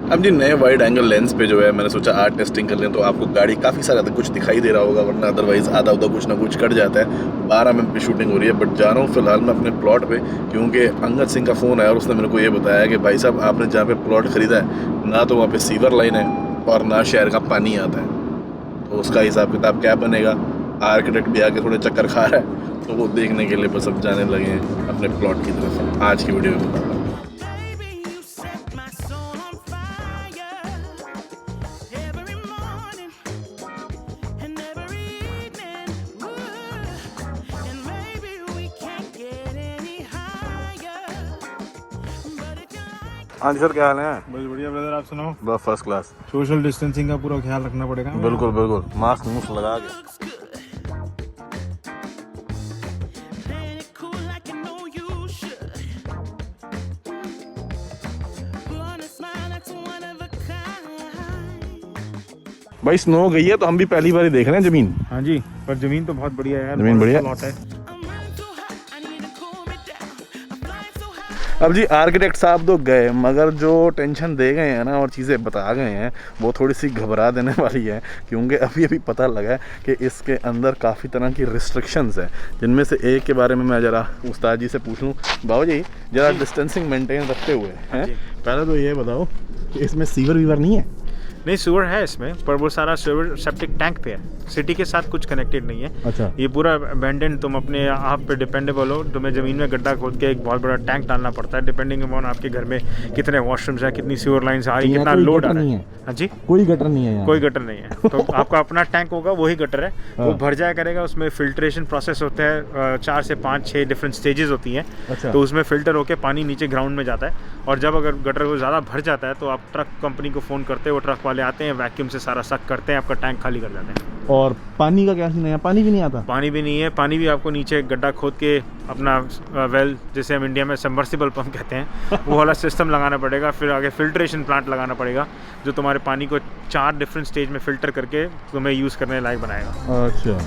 अब जी नए wide angle lens पे जो है मैंने सोचा आर्ट टेस्टिंग कर लें, तो आपको गाड़ी काफ़ी सारा कुछ दिखाई दे रहा होगा, वरना अदरवाइज़ आधा उधा कुछ ना कुछ कट जाता है। 12 mm पे शूटिंग हो रही है, बट जा रहा हूँ फिलहाल मैं अपने प्लॉट पे, क्योंकि अंगद सिंह का फ़ोन आया और उसने मेरे को ये बताया कि भाई साहब आपने जहाँ पे प्लॉट ख़रीदा है ना तो वहाँ पे सीवर लाइन है और ना शहर का पानी आता है, तो उसका हिसाब किताब क्या बनेगा। आर्किटेक्ट भी आके थोड़े चक्कर खा रहा है, तो वो देखने के लिए बस अब जाने लगे हैं अपने प्लॉट की तरफ। आज की वीडियो में बताऊँगा। हाँ जी सर, क्या हाल है? बस बढ़िया ब्रदर, आप सुनाओ। बस फर्स्ट क्लास। सोशल डिस्टेंसिंग का पूरा ख्याल रखना पड़ेगा। बिल्कुल बिल्कुल, मास्क मुस्क लगा के। भाई स्नो गई है तो हम भी पहली बार ही देख रहे हैं जमीन। हाँ जी, पर जमीन तो बहुत बढ़िया है यार, जमीन बढ़िया प्लॉट है। अब जी आर्किटेक्ट साहब तो गए, मगर जो टेंशन दे गए हैं ना और चीज़ें बता गए हैं वो थोड़ी सी घबरा देने वाली है, क्योंकि अभी अभी पता लगा है कि इसके अंदर काफ़ी तरह की रिस्ट्रिक्शंस हैं, जिनमें से एक के बारे में मैं ज़रा उस्ताद जी से पूछ लूँ। बाबू जी ज़रा डिस्टेंसिंग मेंटेन रखते हुए हैं, पहले तो ये बताओ कि इसमें सीवर वीवर नहीं है? नहीं, सीवर है इसमें, पर वो सारा सीवर सेप्टिक टैंक पे है, सिटी के साथ कुछ कनेक्टेड नहीं है। अच्छा। ये पूरा अबैंडन, तुम अपने आप पे डिपेंडेबल हो, तुम्हें ज़मीन में गड्ढा खोद के एक बहुत बड़ा टैंक डालना पड़ता है, डिपेंडिंग अपॉन आपके घर में कितने वॉशरूम्स हैं, कितनी सीवर लाइन्स आ रही, कितना लोड आ रहा है। हाँ जी, कोई गटर नहीं है यहाँ? कोई गटर नहीं है। तो आपका अपना टैंक होगा, वही गटर है, वो भर जाया करेगा। उसमें फिल्ट्रेशन प्रोसेस होता है, 4 से 5-6 डिफरेंट स्टेजेस होती हैं। अच्छा। तो उसमें फिल्टर होकर पानी नीचे ग्राउंड में जाता है, और जब अगर गटर को ज़्यादा भर जाता है तो आप ट्रक कंपनी को फ़ोन करते हैं, वो ट्रक वाले आते हैं, वैक्यूम से सारा सक करते हैं, आपका टैंक खाली कर जाते हैं। और पानी का क्या सीन है? पानी भी नहीं आता? पानी भी नहीं है, पानी भी आपको नीचे गड्ढा खोद के अपना वेल, जैसे हम इंडिया में सबमर्सिबल पंप कहते हैं, वो वाला सिस्टम लगाना पड़ेगा। फिर आगे फिल्ट्रेशन प्लांट लगाना पड़ेगा, जो तुम्हारे पानी को 4 डिफरेंट स्टेज में फ़िल्टर करके तुम्हें यूज़ करने लायक बनाएगा। अच्छा।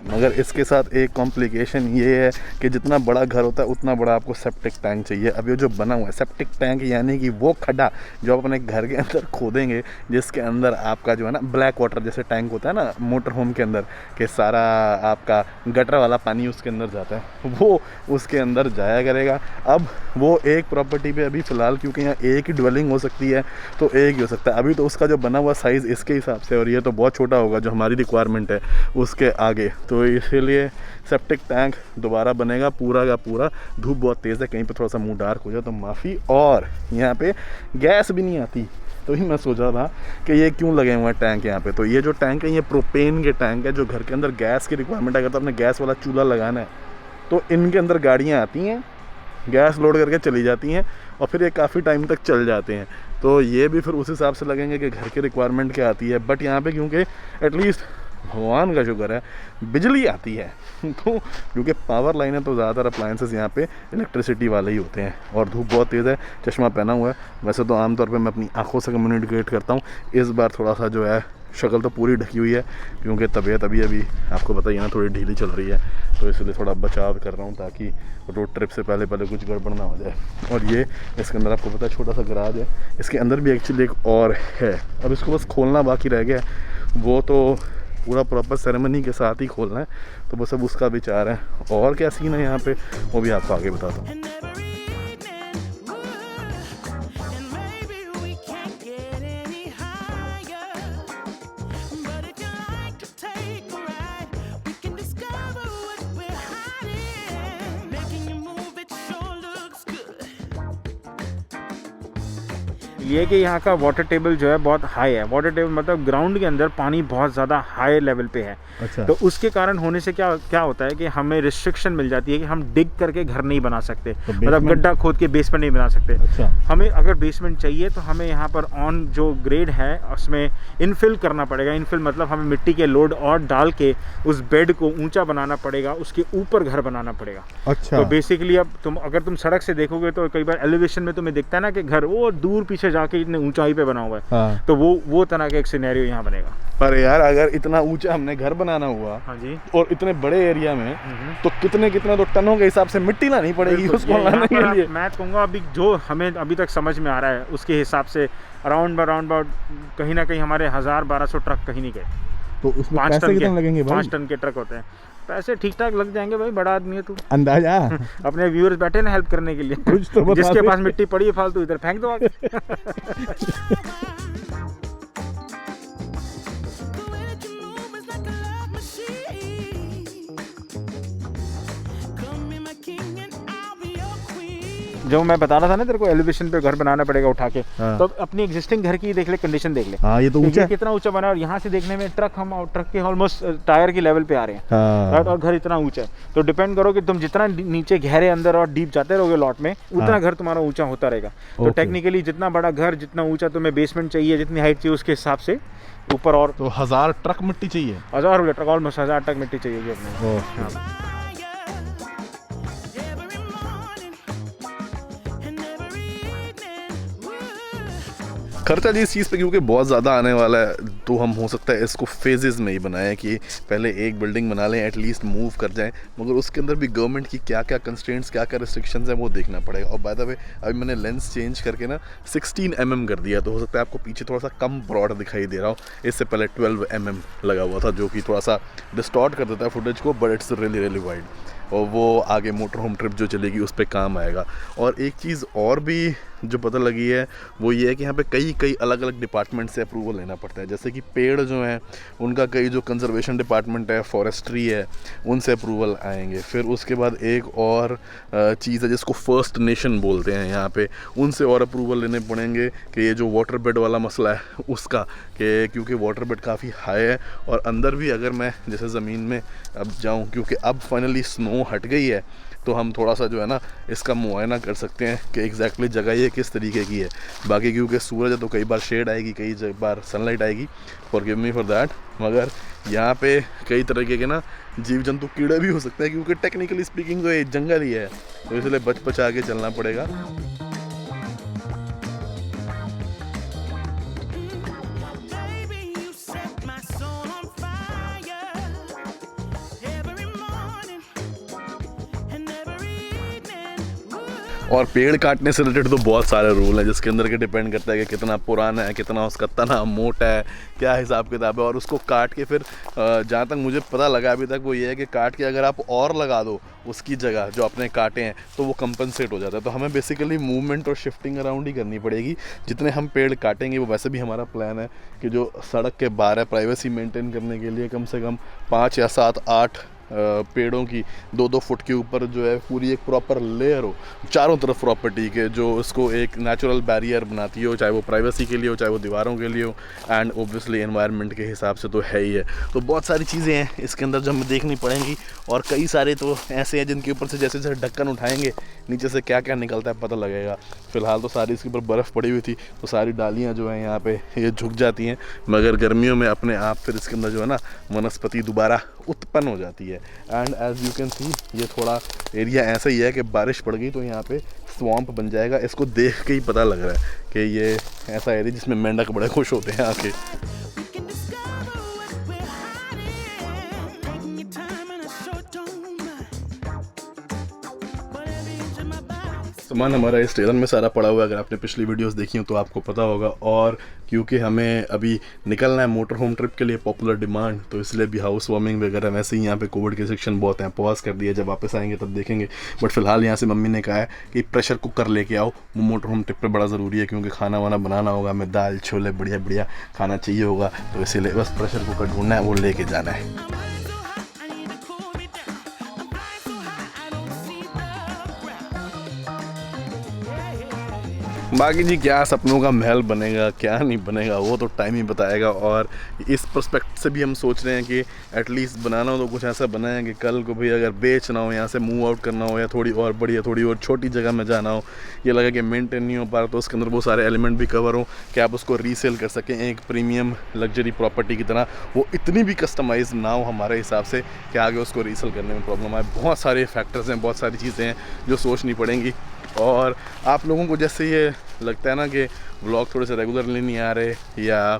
मगर इसके साथ एक कॉम्प्लिकेशन ये है कि जितना बड़ा घर होता है उतना बड़ा आपको सेप्टिक टैंक चाहिए। अब ये जो बना हुआ है सेप्टिक टैंक, यानी कि वो खड्डा जो आप अपने घर के अंदर खोदेंगे, जिसके अंदर आपका जो है ना ब्लैक वाटर जैसे टैंक होता है ना मोटर होम के अंदर, कि सारा आपका गटर वाला पानी उसके अंदर जाता है, वो उसके अंदर जाया करेगा। अब वो एक प्रॉपर्टी पे अभी फ़िलहाल, क्योंकि यहाँ एक ही ड्वेलिंग हो सकती है तो एक ही हो सकता है। अभी तो उसका जो बना हुआ साइज़ इसके हिसाब से, और ये तो बहुत छोटा होगा जो हमारी रिक्वायरमेंट है उसके आगे, तो इसीलिए सेप्टिक टैंक दोबारा बनेगा पूरा का पूरा। धूप बहुत तेज़ है, कहीं पे थोड़ा सा मुंह डार्क हो जाए तो माफ़ी। और यहाँ पे गैस भी नहीं आती, तो ही मैं सोच रहा था कि ये क्यों लगे हुए हैं टैंक यहाँ पे। तो ये जो टैंक है ये प्रोपेन के टैंक है, जो घर के अंदर गैस की रिक्वायरमेंट है। अगर तो अपने गैस वाला चूल्हा लगाना है तो इनके अंदर गाड़ियाँ आती हैं, गैस लोड करके चली जाती हैं, और फिर ये काफ़ी टाइम तक चल जाते हैं। तो ये भी फिर उस हिसाब से लगेंगे कि घर की रिक्वायरमेंट क्या आती है। बट यहाँ पे क्योंकि एटलीस्ट भगवान का शुक्र है बिजली आती है, तो क्योंकि पावर लाइन है तो ज़्यादातर अप्लायंसेस यहाँ पे इलेक्ट्रिसिटी वाले ही होते हैं। और धूप बहुत तेज़ है, चश्मा पहना हुआ है। वैसे तो आमतौर पे मैं अपनी आंखों से कम्युनिकेट करता हूँ, इस बार थोड़ा सा जो है शक्ल तो पूरी ढकी हुई है, क्योंकि तबीयत अभी आपको बताइए ना थोड़ी ढीली चल रही है, तो इसलिए थोड़ा बचाव कर रहा हूँ ताकि रोड ट्रिप से पहले कुछ गड़बड़ ना हो जाए। और ये इसके अंदर आपको पता है छोटा सा गराज है, इसके अंदर भी एक्चुअली एक और है, अब इसको बस खोलना बाकी रह गया, वो तो पूरा प्रॉपर सेरेमनी के साथ ही खोलना है, तो बस अब उसका विचार है। और क्या सीन है यहाँ पे वो भी आपको आगे बताता हूँ। ये कि यहाँ का वाटर टेबल जो है बहुत हाई है। वाटर टेबल मतलब ग्राउंड के अंदर पानी बहुत ज़्यादा हाई लेवल पे है। अच्छा। तो उसके कारण होने से क्या होता है कि हमें रिस्ट्रिक्शन मिल जाती है कि हम डिग करके घर नहीं बना सकते, तो मतलब गड्ढा खोद के बेसमेंट नहीं बना सकते। अच्छा। हमें अगर बेसमेंट चाहिए तो हमें यहाँ पर ऑन जो ग्रेड है उसमें इनफिल करना पड़ेगा। इनफिल मतलब हमें मिट्टी के लोड और डाल के उस बेड को ऊंचा बनाना पड़ेगा, उसके ऊपर घर बनाना पड़ेगा। अच्छा। तो बेसिकली अब अगर तुम सड़क से देखोगे तो कई बार एलिवेशन में तुम्हें दिखता है ना कि घर वो दूर पीछे जाके इतने ऊंचाई पे बना हुआ है। हाँ। तो वो तरह का एक सिनेरियो यहाँ बनेगा। पर यार अगर इतना ऊंचा हमने घर बनाना हुआ, हाँ जी, और इतने बड़े एरिया में, तो कितने तो टनों के हिसाब से मिट्टी लानी पड़ेगी उसको लाने के लिए। मैं कहूँगा अभी जो हमें अभी तक समझ में आ रहा है उसके हिसाब से अराउंड अबाउट कहीं ना कहीं हमारे 1000-1200 ट्रक कहीं नहीं गए। तो उसमें पैसे कितने लगेंगे भाई? 5 टन के ट्रक होते हैं। पैसे ठीक ठाक लग जाएंगे भाई, बड़ा आदमी है तू। अंदाजा अपने व्यूअर्स बैठे ना हेल्प करने के लिए, कुछ तो बता जिसके दे। पास मिट्टी पड़ी है फालतू इधर फेंक दो आगे। जो मैं बता रहा था ना तेरे को, एलिवेशन पे घर बनाना पड़ेगा उठा के। हाँ। तो अपनी एग्जिस्टिंग घर की देख ले, कंडीशन देख ले। हाँ, ये तो ऊंचा है। कितना ऊंचा बना है, और यहाँ से देखने में ट्रक के ऑलमोस्ट टायर की लेवल पे आ रहे हैं। हाँ। राइट, और घर इतना ऊंचा है। तो डिपेंड करो कि तुम जितना नीचे गहरे अंदर और डीप जाते रहोगे लॉट में, उतना हाँ। घर तुम्हारा ऊंचा होता रहेगा। तो ओके। टेक्निकली जितना बड़ा घर, जितना ऊंचा तुम्हें बेसमेंट चाहिए, जितनी हाइट चाहिए, उसके हिसाब से ऊपर और तो 1000 ट्रक मिट्टी चाहिए। 1000 ट्रक, ऑलमोस्ट 1000 ट्रक मिट्टी चाहिए अपने। ओके। हाँ। खर्चा जी इस चीज़ पे क्योंकि बहुत ज़्यादा आने वाला है, तो हम हो सकता है इसको फेजेस में ही बनाएं कि पहले एक बिल्डिंग बना लें, एटलीस्ट मूव कर जाएं, मगर उसके अंदर भी गवर्नमेंट की क्या क्या कंस्ट्रेंट्स, क्या क्या रिस्ट्रिक्शंस हैं वो देखना पड़ेगा। और बाय द वे अभी मैंने लेंस चेंज करके ना 16 mm कर दिया, तो हो सकता है आपको पीछे थोड़ा सा कम ब्रॉड दिखाई दे रहा हो। इससे पहले 12 mm लगा हुआ था, जो कि थोड़ा सा डिस्टॉर्ट कर देता है फुटेज को, but it's really really wide, और वो आगे मोटर होम ट्रिप जो चलेगी उस पर काम आएगा। और एक चीज़ और भी जो पता लगी है वो ये है कि यहाँ पे कई अलग अलग डिपार्टमेंट से अप्रूवल लेना पड़ता है। जैसे कि पेड़ जो हैं उनका कई जो कंजर्वेशन डिपार्टमेंट है, फॉरेस्ट्री है, उनसे अप्रूवल आएंगे। फिर उसके बाद एक और चीज़ है जिसको फर्स्ट नेशन बोलते हैं यहाँ पे, उनसे और अप्रूवल लेने पड़ेंगे कि ये जो वाटर बेड वाला मसला है उसका, कि क्योंकि वाटर बेड काफ़ी हाई है, और अंदर भी अगर मैं जैसे ज़मीन में अब जाऊँ, क्योंकि अब फाइनली स्नो हट गई है, तो हम थोड़ा सा जो है ना इसका मुआयना कर सकते हैं कि एग्जैक्टली जगह ये किस तरीके की है। बाकी क्योंकि सूरज है तो कई बार शेड आएगी, कई बार सनलाइट आएगी, फॉरगिव मी फॉर दैट, मगर यहाँ पे कई तरीके के ना जीव जंतु, कीड़े भी हो सकते हैं, क्योंकि टेक्निकली स्पीकिंग तो ये जंगल ही है, तो इसलिए बच बचा के चलना पड़ेगा। और पेड़ काटने से रिलेटेड तो बहुत सारे रूल हैं, जिसके अंदर के डिपेंड करता है कि कितना पुराना है, कितना उसका तना मोटा है, क्या हिसाब किताब है। और उसको काट के फिर जहाँ तक मुझे पता लगा अभी तक वो ये है कि काट के अगर आप और लगा दो उसकी जगह जो आपने काटे हैं, तो वो कंपनसेट हो जाता है। तो हमें बेसिकली मूवमेंट और शिफ्टिंग अराउंड ही करनी पड़ेगी। जितने हम पेड़ काटेंगे, वो वैसे भी हमारा प्लान है कि जो सड़क के बाहर है, प्राइवेसी मेंटेन करने के लिए कम से कम 5 या 7-8 पेड़ों की 2-2 फुट के ऊपर जो है पूरी एक प्रॉपर लेयर हो चारों तरफ प्रॉपर्टी के, जो उसको एक नेचुरल बैरियर बनाती हो, चाहे वो प्राइवेसी के लिए हो, चाहे वो दीवारों के लिए हो, एंड ओब्वियसली एनवायरनमेंट के हिसाब से तो है ही है। तो बहुत सारी चीज़ें हैं इसके अंदर जो हमें देखनी पड़ेंगी, और कई सारे तो ऐसे हैं जिनके ऊपर से जैसे जैसे ढक्कन उठाएंगे नीचे से क्या क्या निकलता है पता लगेगा। फ़िलहाल तो सारी इसके ऊपर बर्फ़ पड़ी हुई थी, तो सारी डालियाँ जो हैं यहाँ पे ये झुक जाती हैं, मगर गर्मियों में अपने आप फिर इसके अंदर जो है ना वनस्पति दोबारा उत्पन्न हो जाती है। And as you can see ये थोड़ा एरिया ऐसा ही है कि बारिश पड़ गई तो यहाँ पे स्वैम्प बन जाएगा। इसको देख के ही पता लग रहा है कि ये ऐसा एरिया जिसमें मेंढक बड़े खुश होते हैं आके। सामान हमारा इस ट्रेलर में सारा पड़ा हुआ है, अगर आपने पिछली वीडियोस देखी हो तो आपको पता होगा। और क्योंकि हमें अभी निकलना है मोटर होम ट्रिप के लिए, पॉपुलर डिमांड, तो इसलिए भी हाउस वार्मिंग वगैरह वैसे ही यहाँ पे कोविड के सेक्शन बहुत हैं, पॉज कर दिया, जब वापस आएंगे तब देखेंगे। बट फिलहाल यहाँ से मम्मी ने कहा है कि प्रेशर कुकर लेके आओ, वो मोटर होम ट्रिप पर बड़ा ज़रूरी है, क्योंकि खाना वाना बनाना होगा, हमें दाल छोले बढ़िया बढ़िया खाना चाहिए होगा, तो इसीलिए बस प्रेशर कुकर ढूंढना है, वो लेके जाना है। बाकी जी क्या सपनों का महल बनेगा, क्या नहीं बनेगा, वो तो टाइम ही बताएगा। और इस पर्सपेक्ट से भी हम सोच रहे हैं कि एटलीस्ट बनाना हो तो कुछ ऐसा बनाएं कि कल को भी अगर बेचना हो, यहाँ से मूव आउट करना हो, या थोड़ी और बड़ी या थोड़ी और छोटी जगह में जाना हो, ये लगा कि मेंटेन नहीं हो पा रहा, तो उसके अंदर वो सारे एलिमेंट भी कवर हो कि आप उसको रीसेल कर सकें एक प्रीमियम लग्जरी प्रॉपर्टी की तरह। वो इतनी भी कस्टमाइज ना हो हमारे हिसाब से कि आगे उसको रीसेल करने में प्रॉब्लम आए। बहुत सारे फैक्टर्स हैं, बहुत सारी चीज़ें हैं जो सोचनी पड़ेंगी। और आप लोगों को जैसे ये लगता है ना कि व्लॉग थोड़े से रेगुलरली नहीं आ रहे या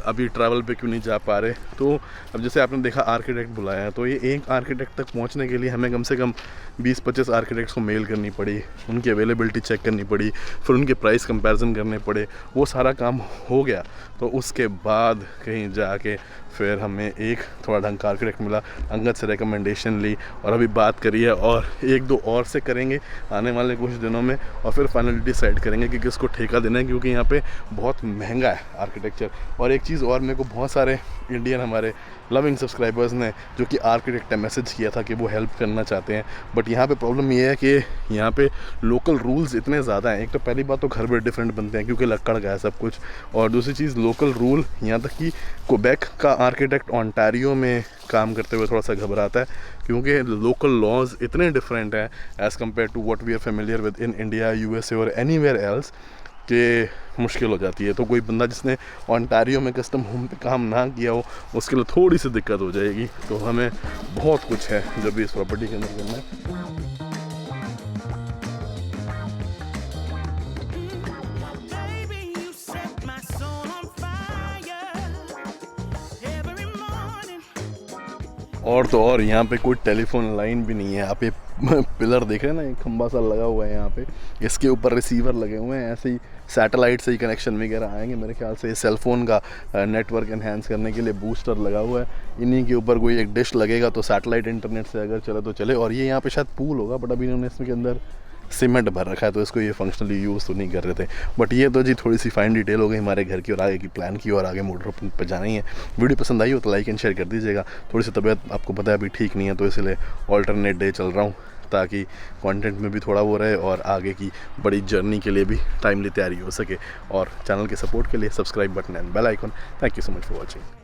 अभी ट्रैवल पे क्यों नहीं जा पा रहे। तो अब जैसे आपने देखा आर्किटेक्ट बुलाया है, तो ये एक आर्किटेक्ट तक पहुंचने के लिए हमें कम से कम 20-25 आर्किटेक्ट्स को मेल करनी पड़ी, उनकी अवेलेबिलिटी चेक करनी पड़ी, फिर उनके प्राइस कंपैरिजन करने पड़े। वो सारा काम हो गया तो उसके बाद कहीं जाके फिर हमें एक थोड़ा ढंग का आर्किटेक्ट मिला, अंगद से रिकमेंडेशन ली और अभी बात करी है और 1-2 और से करेंगे आने वाले कुछ दिनों में और फिर फाइनली डिसाइड करेंगे कि किसको ठेका देना है, क्योंकि यहाँ पे बहुत महंगा है आर्किटेक्चर। और एक चीज़ और, मेरे को बहुत सारे इंडियन हमारे लविंग सब्सक्राइबर्स ने जो कि आर्किटेक्ट ने मैसेज किया था कि वो हेल्प करना चाहते हैं, बट यहाँ पे प्रॉब्लम ये है कि यहाँ पे लोकल रूल्स इतने ज़्यादा हैं। एक तो पहली बात तो घर भी डिफरेंट बनते हैं क्योंकि लक्कड़ का है सब कुछ, और दूसरी चीज़ लोकल रूल, यहाँ तक कि क्वेबेक का आर्किटेक्ट ओंटारियो में काम करते हुए थोड़ा सा घबराता है क्योंकि लोकल लॉज इतने डिफरेंट हैं as compared to what we are familiar with in India, USA और एनीवेयर एल्स, कि मुश्किल हो जाती है। तो कोई बंदा जिसने ओंटारियो में कस्टम होम पे काम ना किया हो उसके लिए थोड़ी सी दिक्कत हो जाएगी। तो हमें बहुत कुछ है जो भी इस प्रॉपर्टी के अंदर करना है। और तो और यहाँ पे कोई टेलीफोन लाइन भी नहीं है। आप ये पिलर देख रहे हैं ना, एक खंबा सा लगा हुआ है यहाँ पे, इसके ऊपर रिसीवर लगे हुए हैं। ऐसे ही सैटेलाइट से ही कनेक्शन वगैरह आएंगे मेरे ख्याल से। सेल फ़ोन का नेटवर्क एनहेंस करने के लिए बूस्टर लगा हुआ है, इन्हीं के ऊपर कोई एक डिश लगेगा तो सैटेलाइट इंटरनेट से अगर चले तो चले। और ये यहाँ पे शायद पूल होगा, बट अभी इन्होंने इसमें के अंदर सीमेंट भर रखा है तो इसको ये फंक्शनली यूज़ तो नहीं कर रहे थे। बट ये तो जी थोड़ी सी फाइन डिटेल हो गई हमारे घर की और आगे की प्लान की, और आगे मोटर पर जाना ही है। वीडियो पसंद आई हो तो लाइक एंड शेयर कर दीजिएगा। थोड़ी सी तबीयत आपको पता है अभी ठीक नहीं है, तो इसलिए ऑल्टरनेट डे चल रहा हूँ ताकि कंटेंट में भी थोड़ा वो रहे और आगे की बड़ी जर्नी के लिए भी टाइमली तैयारी हो सके। और चैनल के सपोर्ट के लिए subscribe button and bell icon. Thank you so much for watching.